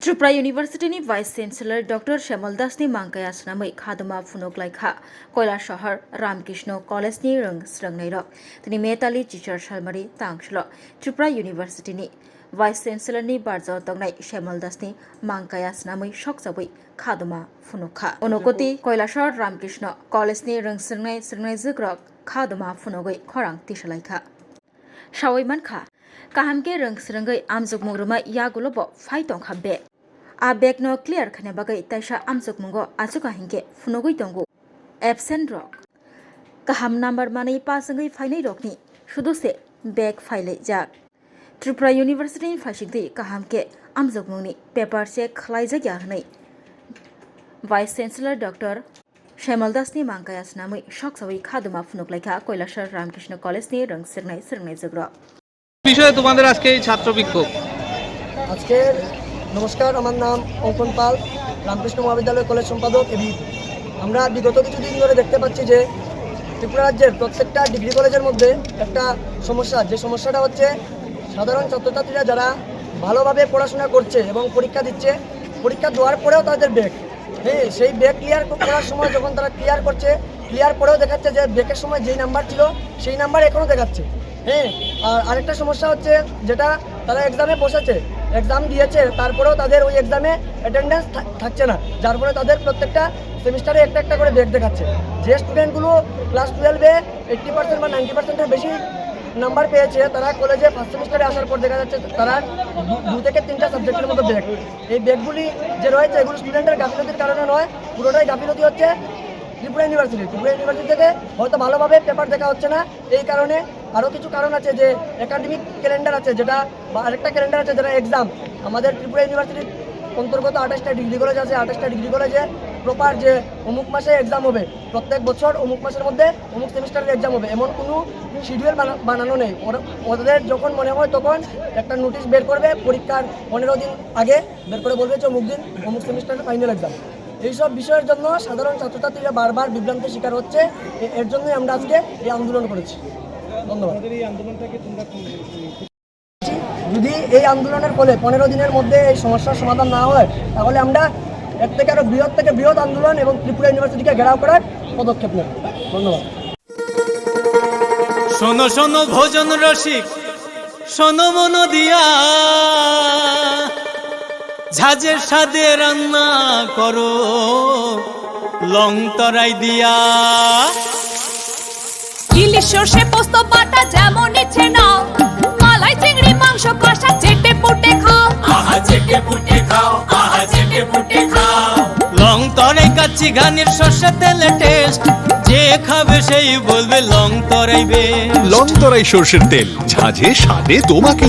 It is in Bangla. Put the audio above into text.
Tripura university vice chancellor doctor Shyamal दासनी मांकाया सनामै खादमा फुनुकलाइखा कोइला शहर रामकृष्ण कलेजनि रंग स्रंगनाय तिनि मेताली टीचर सालमारि तांसल त्रिपुरा यूनिवर्सिटी वाइस चेन्सलरनि बारजाव तंगनाय श्यामल दासनी मांकाया सनामै सकजाबै खादमा फुनुखा उनकोति कोइला शहर रामकृष्ण कलेजनि रंग स्रंगनाय जग्रक खादमा फुनुगै खरां तिसलाइखा सावैमानखा काहामके रंग स्रंगै आमजुक मुग्रमा यागुलोबो फाइतंखा बे आ बेग नो क्लियर खने बागै ताइसा आमजुक मुंगो आजुका हिंगे फुनुगै दंगु एब्सेंट रक काहाम नम्बर मानै पासंगै फाइनै रकनि सुदुसे बेग फाइलै जाक त्रिपुरा यूनिवर्सिटी फाइसिंदै काहामके आमजुक मुंगनि पेपर चेक खलाइजाग्या हनै वाइस चेन्सलर डॉक्टर श्यामल दासनी मांकाया सनामै सकजाबै खादमा फुनुकलाइखा কৈলাসর রামকৃষ্ণ কলেজनि रंग स्रंगनाय जग्र বিষয়ে তোমাদের আজকে এই ছাত্র বিক্ষোভ। আজকে নমস্কার, আমার নাম অঙ্কন পাল, রামকৃষ্ণ মহাবিদ্যালয় কলেজ সম্পাদক। আমরা বিগত কিছুদিন ধরে দেখতে পাচ্ছি যে ত্রিপুরা রাজ্যের প্রত্যেকটা ডিগ্রি কলেজের মধ্যে একটা সমস্যা, যে সমস্যাটা হচ্ছে সাধারণ ছাত্রছাত্রীরা যারা ভালোভাবে পড়াশোনা করছে এবং পরীক্ষা দিচ্ছে, পরীক্ষা দেওয়ার পরেও তাদের ব্যাক, সেই ব্যাক ক্লিয়ার করার সময় যখন তারা ক্লিয়ার করছে, ক্লিয়ার পরেও দেখাচ্ছে যে ব্যাকের সময় যেই নাম্বার ছিল সেই নাম্বার এখনও দেখাচ্ছে। আর আরেকটা সমস্যা হচ্ছে যেটা তারা এক্সামে বসেছে, এক্সাম দিয়েছে, তারপরেও তাদের ওই এক্সামে অ্যাটেন্ডেন্স থাকছে না, যার ফলে তাদের প্রত্যেকটা সেমিস্টারে একটা একটা করে ব্যাক দেখাচ্ছে। যে স্টুডেন্টগুলো ক্লাস 12-এ 80% বা 90%-এর বেশি নাম্বার পেয়েছে, তারা কলেজে ফার্স্ট সেমিস্টারে আসার পর দেখা যাচ্ছে তারা 2 থেকে 3টা সাবজেক্টের মতো ব্যাক। এই ব্যাকগুলি যে রয়েছে এগুলো স্টুডেন্টের গাফিলতির কারণে নয়, পুরোটাই গাফিলতি হচ্ছে ত্রিপুরা ইউনিভার্সিটি থেকে হয়তো ভালোভাবে পেপার দেখা হচ্ছে না। এই কারণে আরও কিছু কারণ আছে, যে একাডেমিক ক্যালেন্ডার আছে যেটা, বা আরেকটা ক্যালেন্ডার আছে যেটা এক্সাম। আমাদের ত্রিপুরা ইউনিভার্সিটির অন্তর্গত 28টা ডিগ্রি কলেজ আছে, 28টা ডিগ্রি কলেজে প্রপার যে অমুক মাসে এক্সাম হবে, প্রত্যেক বছর অমুক মাসের মধ্যে অমুক সেমিস্টারের এক্সাম হবে, এমন কোনো শিডিউল বানানো নেই। ওদের যখন মনে হয় তখন একটা নোটিশ বের করবে, পরীক্ষার 15 দিন আগে বের করে বলবে যে অমুক দিন অমুক সেমিস্টারের ফাইনাল এক্সাম। এইসব বিষয়ের জন্য সাধারণ ছাত্রছাত্রীরা বারবার বিভ্রান্তির শিকার হচ্ছে। এর জন্যই আমরা আজকে এই আন্দোলন করেছি। ধন্যবাদ। যদি এই আন্দোলনের ফলে 15 দিনের মধ্যে এই সমস্যার সমাধান না হয়, তাহলে আমরা এর থেকে আরো বৃহৎ আন্দোলন এবং ত্রিপুরা ইউনিভার্সিটিকে ঘেরাও করার পদক্ষেপ নেব। ধন্যবাদ। শোনো শোনো ভোজন রসিক, শোনো মন দিয়া, ঝাঁঝের সাদে রান্না করো লং তরাই দিয়া। ইলিশ সর্ষে পোস্ত বাটা যেমন ইচ্ছে নাও, মালাই চিংড়ি মাংস কষা চেটে পুটে খাও, আহা চেটে পুটে খাও, আহা চেটে পুটে খাও। লং তরাই কাচ্চি ঘানির সর্ষে তেলে টেস্ট, যে খাবে সেই বলবে লং তরাই বেস্ট। লং তরাই সর্ষের তেল, ঝাঁঝে স্বাদে তোমাকে।